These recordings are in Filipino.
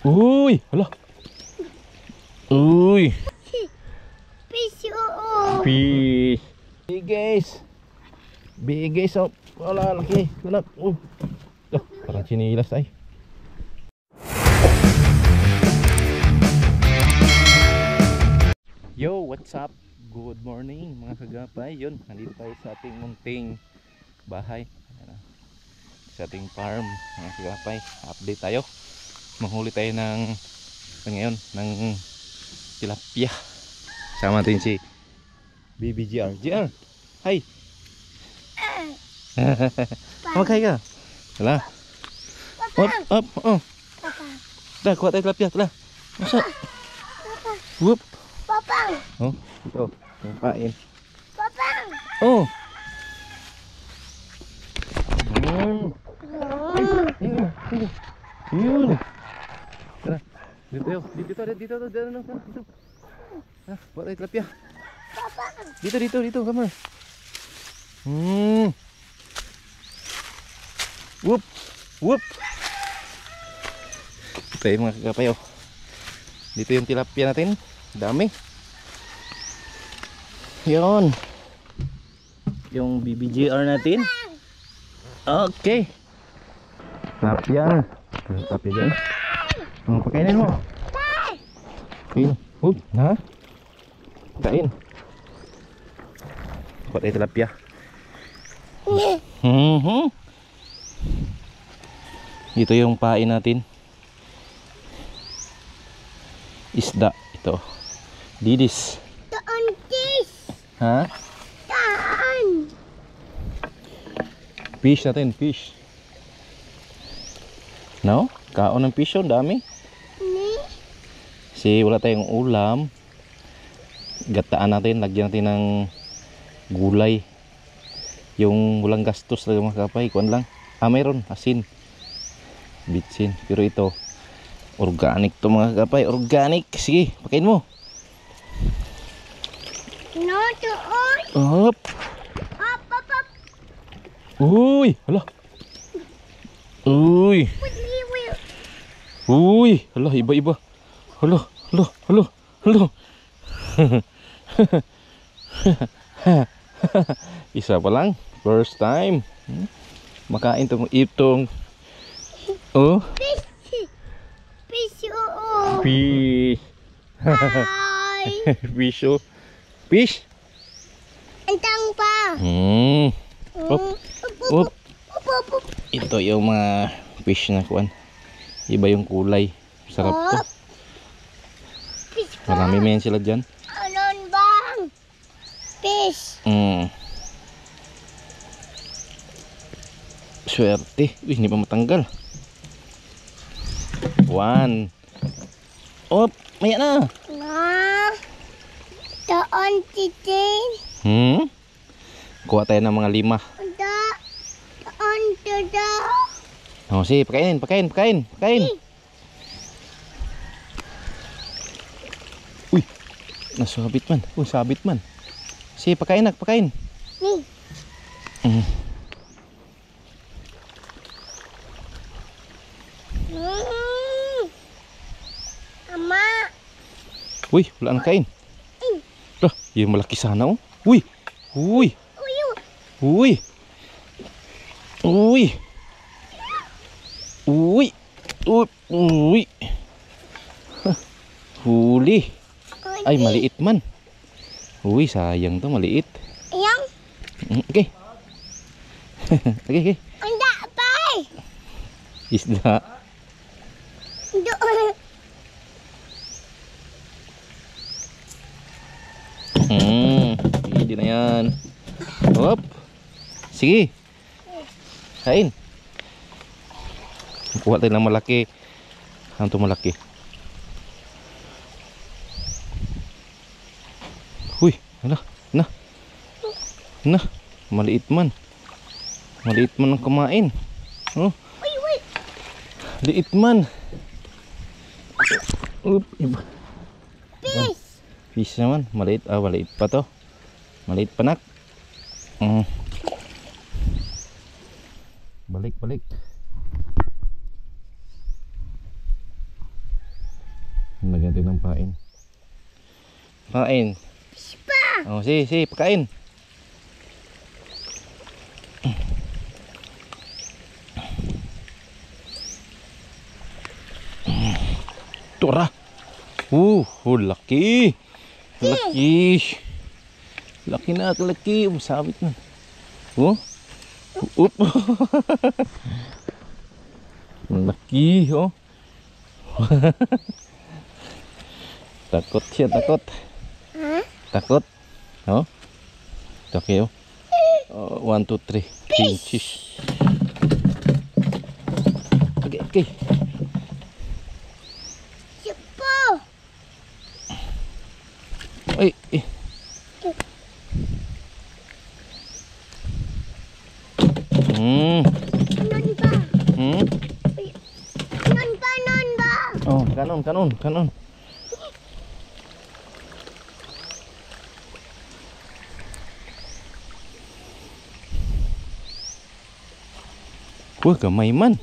Uy, hala. Uy. Fish, oo. Fish. Big guys. Big guys, oh. Wala, laki. Ganap. Loh, parang chinilas ay. Yo, what's up? Good morning mga kagapay. Yun, nandito tayo sa ating munting bahay. Ayan, sa ating farm mga kagapay. Update tayo. Manghuli tayo ng ngayon ng tilapia. Sama natin si BBGR. GR, hi. Magkaya ka. Tala. Up. Dah, kuha tayo tilapia. Tala. Masa? Whoop. Papang. Oh, ito. Pampain. Papang. Oh. Yun. Tara. Dito. Ah, buat tayo tilapia. Papang. Dito, kamar. Whoop. Ito yung mga kagapay, oh. Dito yung tilapia natin. Dami. Yun. Yung BBGR natin. Okay. Tilapia. Tilapia dyan. Ang pakainin mo. Kain. Ha? Kain. Buat tayo tilapia. Ito yung pain natin. Isda ito. Didis. Taan fish. Ha? Taan. Fish natin, fish. No? Kaon ng fish, oh, dami. Ni. Kasi wala tayong ulam. Gataan natin, lagyan natin ng gulay. Yung walang gastos talaga mga kapay, kuan lang. Mayroon, asin. Bitsin. Pero ito, organic to mga kapay, organic. Sige, pakain mo. No, doon. Up. Up. Uy, hala. Uy. Uy, hala, iba. Hala. Isa pa lang, first time. Makain itong oh, Fish, oo. fish. Hi. Fish, oh. Fish. Antang pa. Up. Ito yung mga fish na kuan. Iba yung kulay. Sarap to. Fish pa. Marami men sila dyan. Anon bang? Fish. Swerte. Uy, hindi pa matanggal. 1. Op, maya na. Na. Doon titin. Kuha tayo ng mga 5. Doon dada. Oh, sige, pakain. Uy, nasabit man. Sabit man. Sige, pakain. Ni. Ama. Uy, wala nang kain. Lah, yung malaki sana, oh. Uy. Uyo. Huli. Ay, maliit man. Uy, sayang to, maliit. Yang. Okay. Okay. Anda pa. Isda. Doon. Hindi na yan. Hop. Sige. Kain. Kuha tayo ng malaki. Ano ito malaki? Uy, na. Maliit man ang kumain. Oh. Uy. Liit man. Iba. Fish. Fish naman, maliit pa to. Maliit pa nak. Balik. natin ng pain. Pain. Pa. Oh, si, pakain. Tura. Laki. Laki. Laki na, laki. Sabit na. Oh. Up. Laki, oh. Takot siya, takot. Ha? Takot. Oh. Okay, oh. 1, 2, 3. Pinches. Okay. Sipo. Ay. Kanon ba? Hmm. Non ba? Oh, kanon. Wah, gamay man.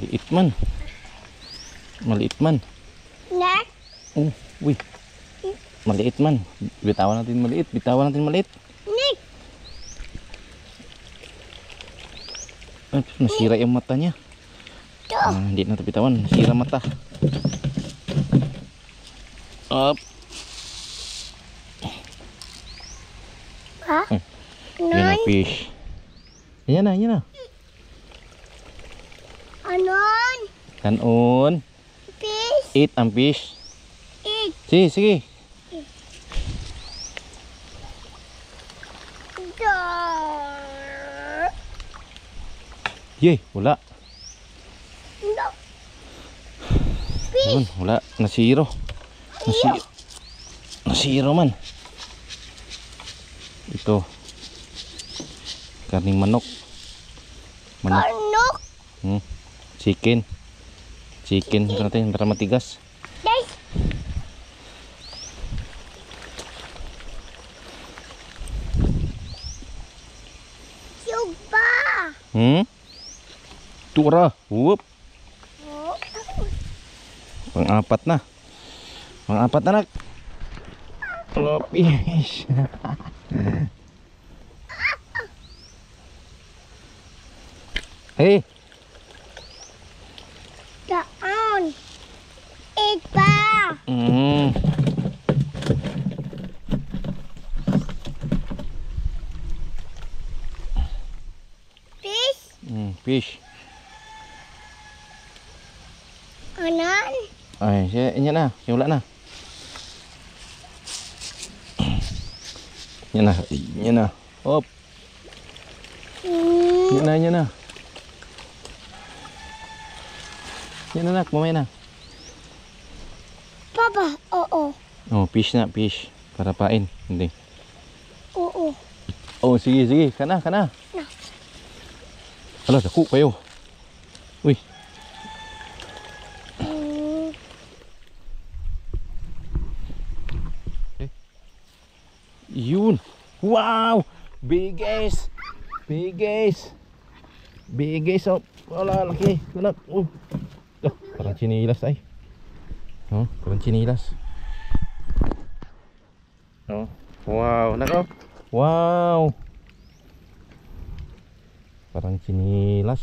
Maliit man. Next. Oh, uy. Maliit man. Bitawan natin maliit. Next. Nasira yung mata niya. Hindi na ito bitawan. Nasira mata. Up. Ha? Yan na, Non. fish. Yan na. Anon. Kanon. Fish. Eat ang fish. Eat. Sige. Door. Yay, wala. No. Ayun, wala. Nasiro. Nasiro man. Ito. Karning manok. Kanok. Chicken ito natin para matigas. Guys. Suba. Tura. Whoop. Oh. Pang-apat na nak. Fish. Hey. Down. Eat pa. Fish. Fish. Anon. Ay, yan na. Wala na. Yan na. Hop. Yan na. Yan na, nak. Mamaya na. Papa. Oo. Oh, fish. Para pain. Hindi. Oo. Oh, sige. Kana. Hala, daku kayo. Uy. Yun. Wow. Biggest. Oh. Wala, laki. Anak. Oh. Parang chinilas ay. Oh, parang chinilas. Oh. Wow, nako. Wow. Parang chinilas.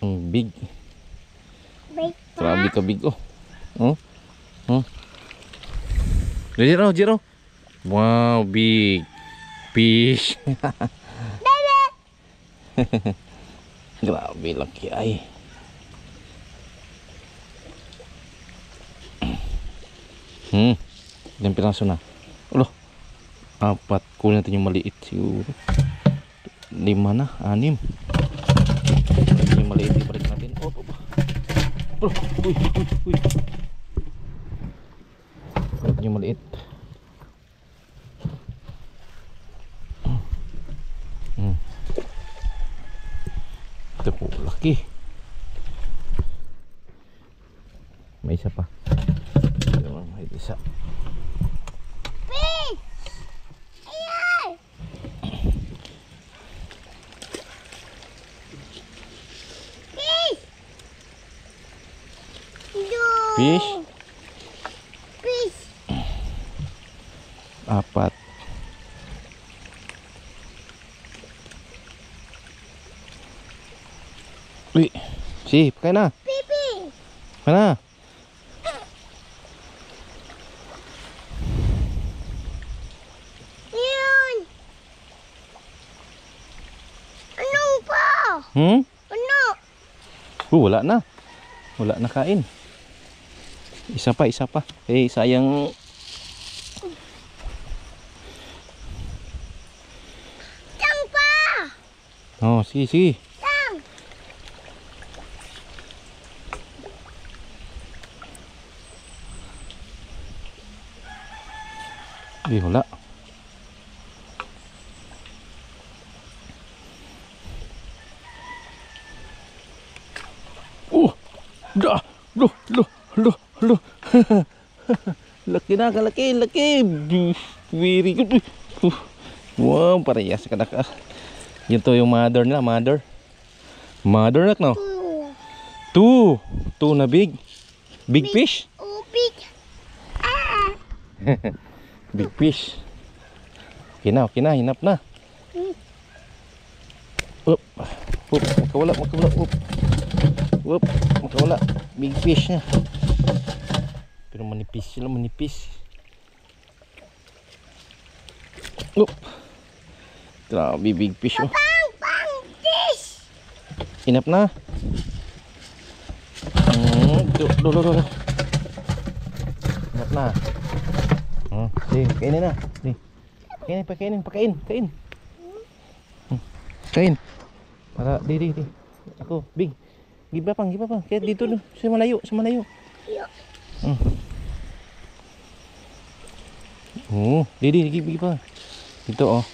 Ang big. Grabe ka big oh. Oh. Jero. Wow, big fish. Grabe laki ay. Ilang piraso na? Ulo. 4. Kunin natin yung maliit siguro. 5 na, 6. Yung maliit ibalik natin. Uy. Balik yung maliit. Ito po, laki. May isa pa. May isa. Fish. Ayan. Fish. Do. Fish. Fish. 4. Uy, si, pakain na. Pipi. Pakain na. Yun. Anong pa? Hmm? Ano? Wala na. Wala na kain. Isa pa. Eh, sayang. Tang pa. Oh, sige. Tang. Eh, wala. Lo. Laki na, laki. Very good. Wow, parehas ka na ka. Yun to yung mother nila, mother nak no? Two na big fish. Oh, big. Ah. Big fish. Okay na, hinap na. Up, makawala. Up, makawala. Big fish na. Pero manipis sila. Up. Grabe, big fish oh. Pang fish. Hinap na. Do. Hinap na. Sige, kainin na. Pakain. Kain. Para, di. Ako, big. Giba pang. Kaya dito, sa malayo. Di, giba. Dito, oh.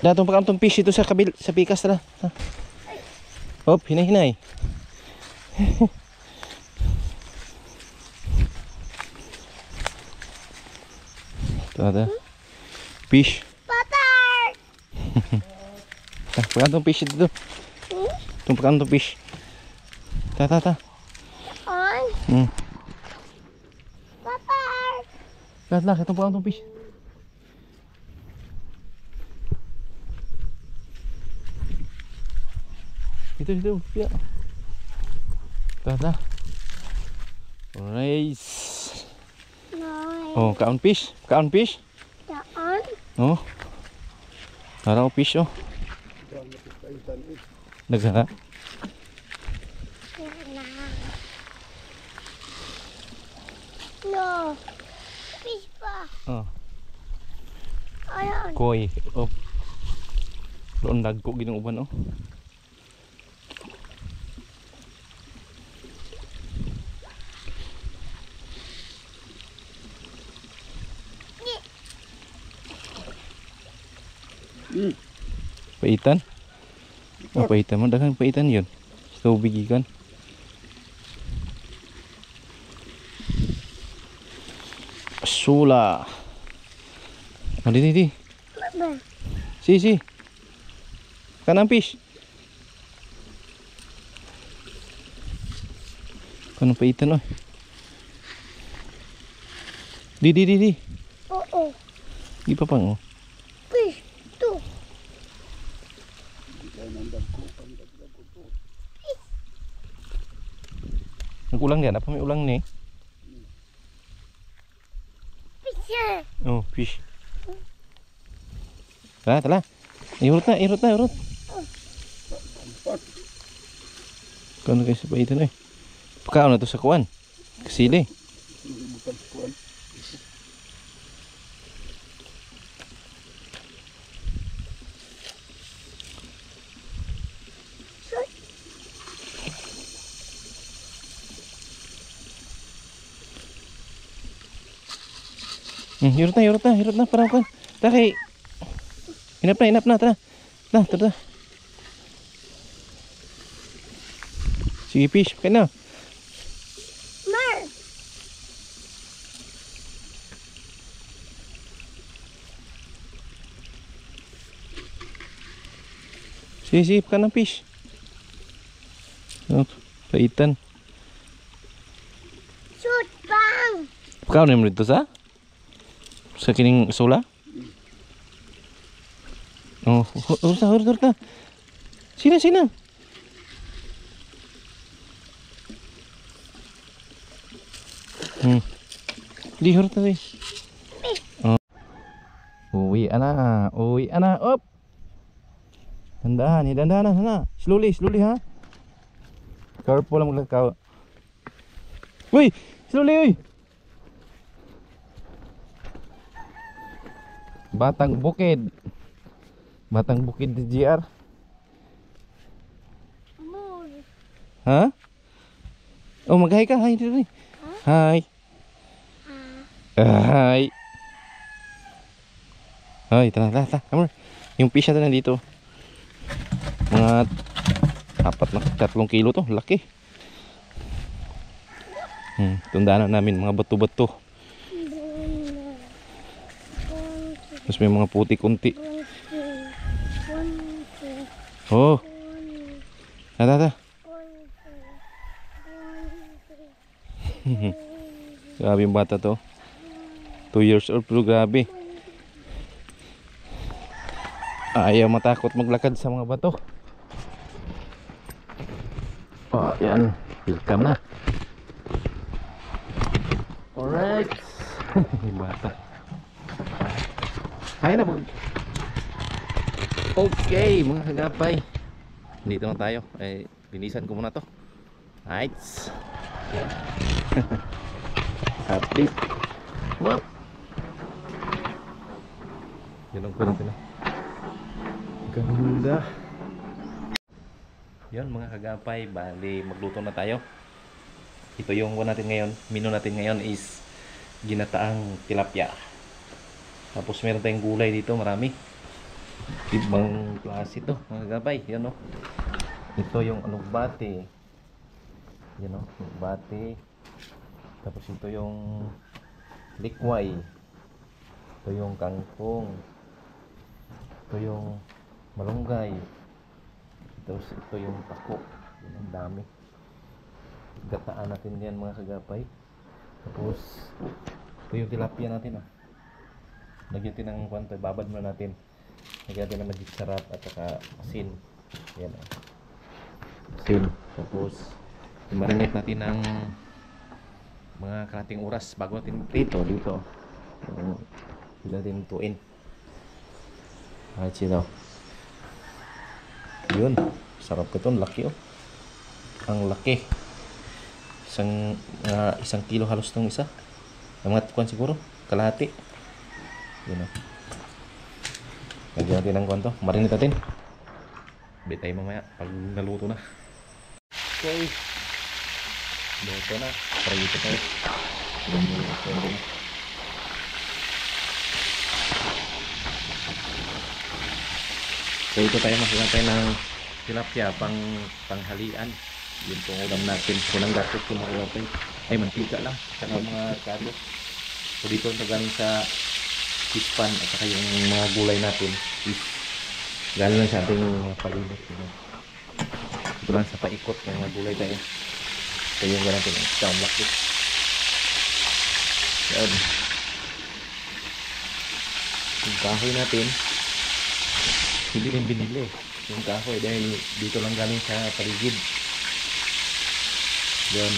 Datong pagkantong fish ito sa pikas tala. Hop, hinay. Tada. Fish. Butter. Pagkantong fish ito. Itong pagkantong fish. Ta. On. Butter. Kat, itong pagkantong fish. Dito. Ya. Ta. Rice. Nine. Oh, kaon fish. Daan. Oh. Tara fish oh. Nagana. No. Fish pa. Oh. Ayan. Koi. Oh. Doon dagko ginong uban oh. Paitan? Oh, paitan mo. Daghang paitan yun. Sa tubig ikan. Sula. Oh, di. Baba. Si. Kanang fish. Kanang paitan oh. Di. Oo. Di pa pang oh. Fish. Two. Nag-ulang yan. Apa may ulang ni? Fish. Oh, fish. Tala. Irot na. Kano kayo sa paitan eh. Pagkaon na to sa kuwan. Kasili. Hirot na, parang kan. Takay. Hinap na, tara. Tara. Sige fish, kaya na. Mar. Sisip ka ng fish. Oh, paitan. Shoot bang. Pagkaon na mo dito sa kining sula? Oh, hurta na. Sina. Di hurta eh. Oh. Uwi ana. Op. Dandahan na. Slowly ha. Careful lang maglakaw. Uy, slowly uy. Batang Bukid di GR. Moon. Ha? Oh, mag-hi ka. Hi dito. Hi. Hi. Ay, tara. Come on. Yung fish natin nandito. Mga 3 kilo to. Laki. Tundaan namin mga bato-bato. Tapos may mga puti kunti. Oh. Tara. Grabe yung bata to. 2 years old pero grabe. Ayaw matakot maglakad sa mga bato. Oh, yan. Welcome na. Alright. Yung bata. Kaya na po. Okay, mga kagapay. Dito na tayo. Linisan ko muna to. Alright. Update. Wow. Yan ang natin na. Ganda. Yan mga kagapay. Bali, magluto na tayo. Ito yung natin ngayon. Menu natin ngayon is ginataang tilapia. Tapos meron tayong gulay dito. Marami. Ibang klase ito mga kagapay. Yan o. Ito yung alugbate. Yan o. Alugbate. Tapos ito yung likway. Ito yung kangkong. Ito yung malunggay. Tapos ito yung tako. Ang dami. Gataan natin yan mga kagapay. Tapos ito yung tilapia natin ah. Lagyan natin ng kwanto. Babad muna natin. Lagyan natin ng magic sarap at saka asin. Yan ah. Asin. Tapos i-marinate natin ng mga kalating oras bago natin dito. Hindi natin tuin. Alright, sino? Yun. Sarap ko ito. Laki oh. Ang laki. Isang kilo halos itong isa. Ang mga kuwan siguro. Kalahati. Yun oh. Lagyan natin ng kuwan to. Marinate natin. Bit tayo mamaya pag naluto na. Okay. Luto na. Prito tayo. So ito tayo makikita tayo ng tilapia panghalian. Yun pong ulam natin. Unang gastos ko mga ulam tayo. Ay mantika lang. Saka mga kado. So dito ito galing sa pispan at saka yung mga gulay natin is galing lang sa ating mga palibot. Ito lang sa paikot ng mga gulay tayo. Ito yung gano'n natin. Ito ang laki. Yan. Yung kahoy natin hindi rin binili yung kahoy dahil dito lang galing sa paligid. Yan.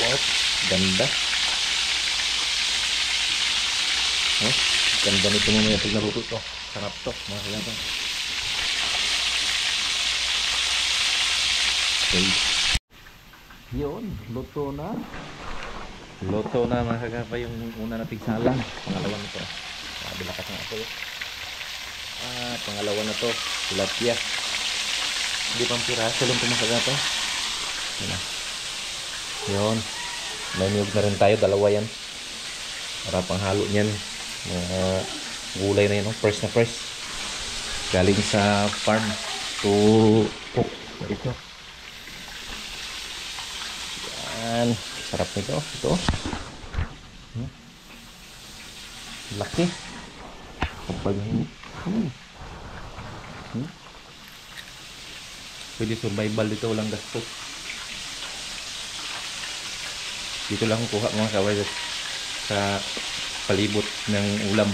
Wow, ganda. Oh, ganda nito mamaya pag naluto to. Sarap to mga kailangan. Okay. Yun, luto na. Luto na mga kagapay yung una nating salang. Pangalawa na to. Sabi lakas ng ako. Pangalawa na to. Tilapia. Hindi pang piraso lang ito mga kagapay. Yun. May niyog na rin tayo. Dalawa yan. Para pang halo niyan. Mga gulay na yun. Fresh na fresh. Galing sa farm to cook. Ito. Yan. Sarap nito. Ito. Laki. Kapag pwede survival dito, walang gastos. Dito lang kuha mga kaway sa palibot ng ulam.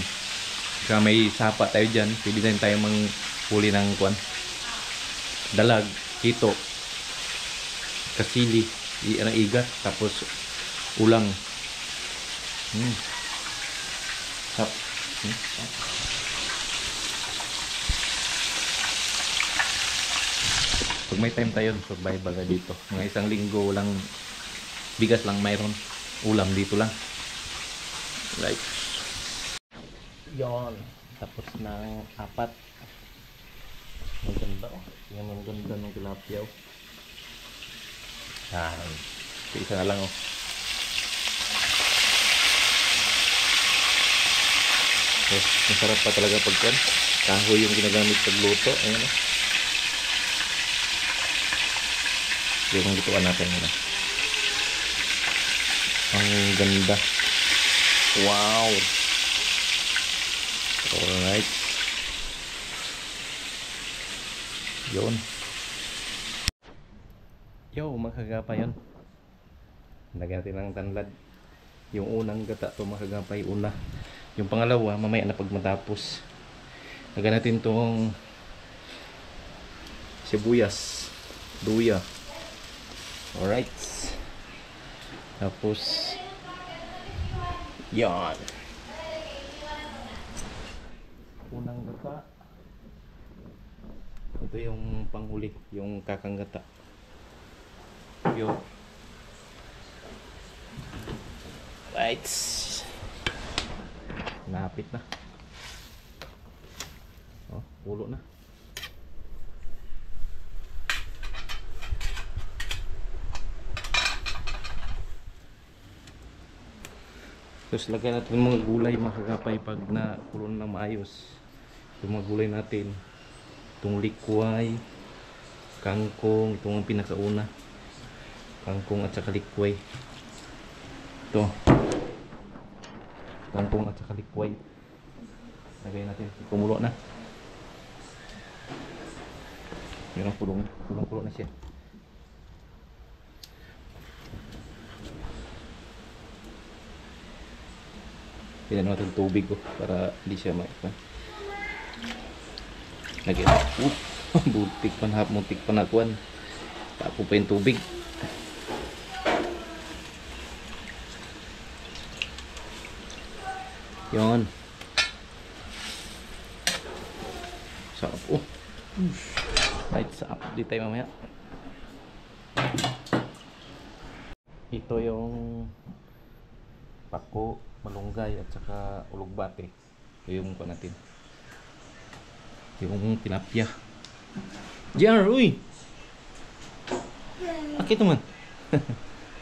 Kaya may sapa tayo dyan, pwede din tayo manghuli ng kuwan. Dalag, hito, kasili, igat, tapos ulang. Sap. Pag may time tayo, survival na dito. Mga isang linggo lang, bigas lang mayroon. Ulam dito lang. Right. Yon. Tapos ng apat. Ang ganda oh. Tingnan mo ang ganda ng tilapia oh. Yan. Isa na lang oh. Okay. Masarap pa talaga pagkan. Kahoy yung ginagamit pagluto. Ayan oh. Yung lutuan natin muna. Ang ganda. Wow. Alright. Yun. Yo, mga kagapay yun. Lagyan natin ng tanlad. Yung unang gata to mga kagapay, una. Yung pangalawa, mamaya na pag matapos. Lagyan natin tong sibuyas, luya. Alright. Tapos yan. Unang gata. Ito yung panghuli, yung kakang gata. Yo. Right. Napit na. Oh, pulo na. Tapos lagyan natin mga gulay mga kagapay pag nakulo na maayos. Yung mga gulay natin. Itong likway, kangkong, itong ang pinakauna. Kangkong at saka likway. Ito. Kangkong at saka likway. Lagyan natin. Kumulo na. Yun ang pulong na siya. Pila natin tubig ko para hindi siya maipan. Lagyan. Butik pa na, muntik pa na kuwan. Tapo pa yung tubig. Yun. Sarap. Oh. Right, sarap. Di tayo mamaya. Ito yung pako, malunggay at saka ulugbate. Ito yung pa natin. Yung tilapia. Diyan, uy! Akit naman.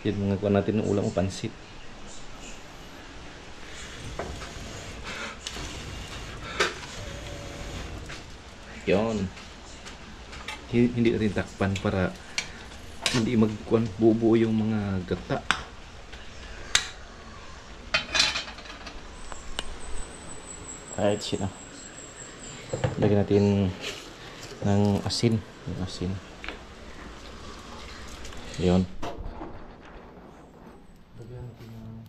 Yan mga kuha natin ng ulam o pansit. Yon. Hindi rin takpan para hindi magkuhan buo yung mga gata. Alright, siya na. Lagyan natin ng asin. Yung asin. Yun. Lagyan natin ng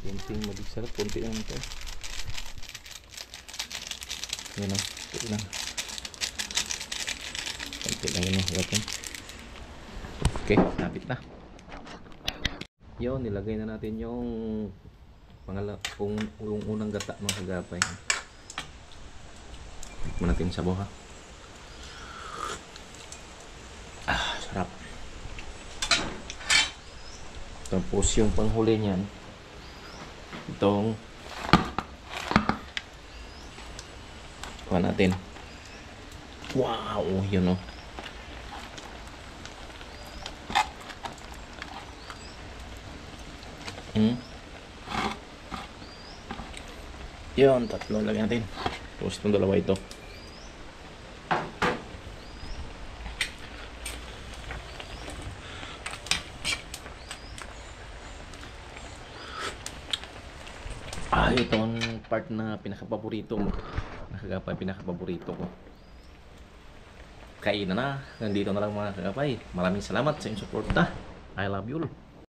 konting madigsarap. Konti lang ito. Yan o. Konti lang. Konti lang yun. Okay, napit na. Yun, nilagay na natin yung yung unang gata mga kagapay. Tikman natin sa buha. Sarap. Tapos yung panghuli niyan, itong kuha natin. Wow, yun o. Yun, tatlo lagyan natin. Tapos itong dalawa ito. ito ang part na pinakapaborito mo. Mga kagapay, pinakapaborito ko. Kainan na. Nandito na lang mga kagapay. Maraming salamat sa inyong suporta. I love you all.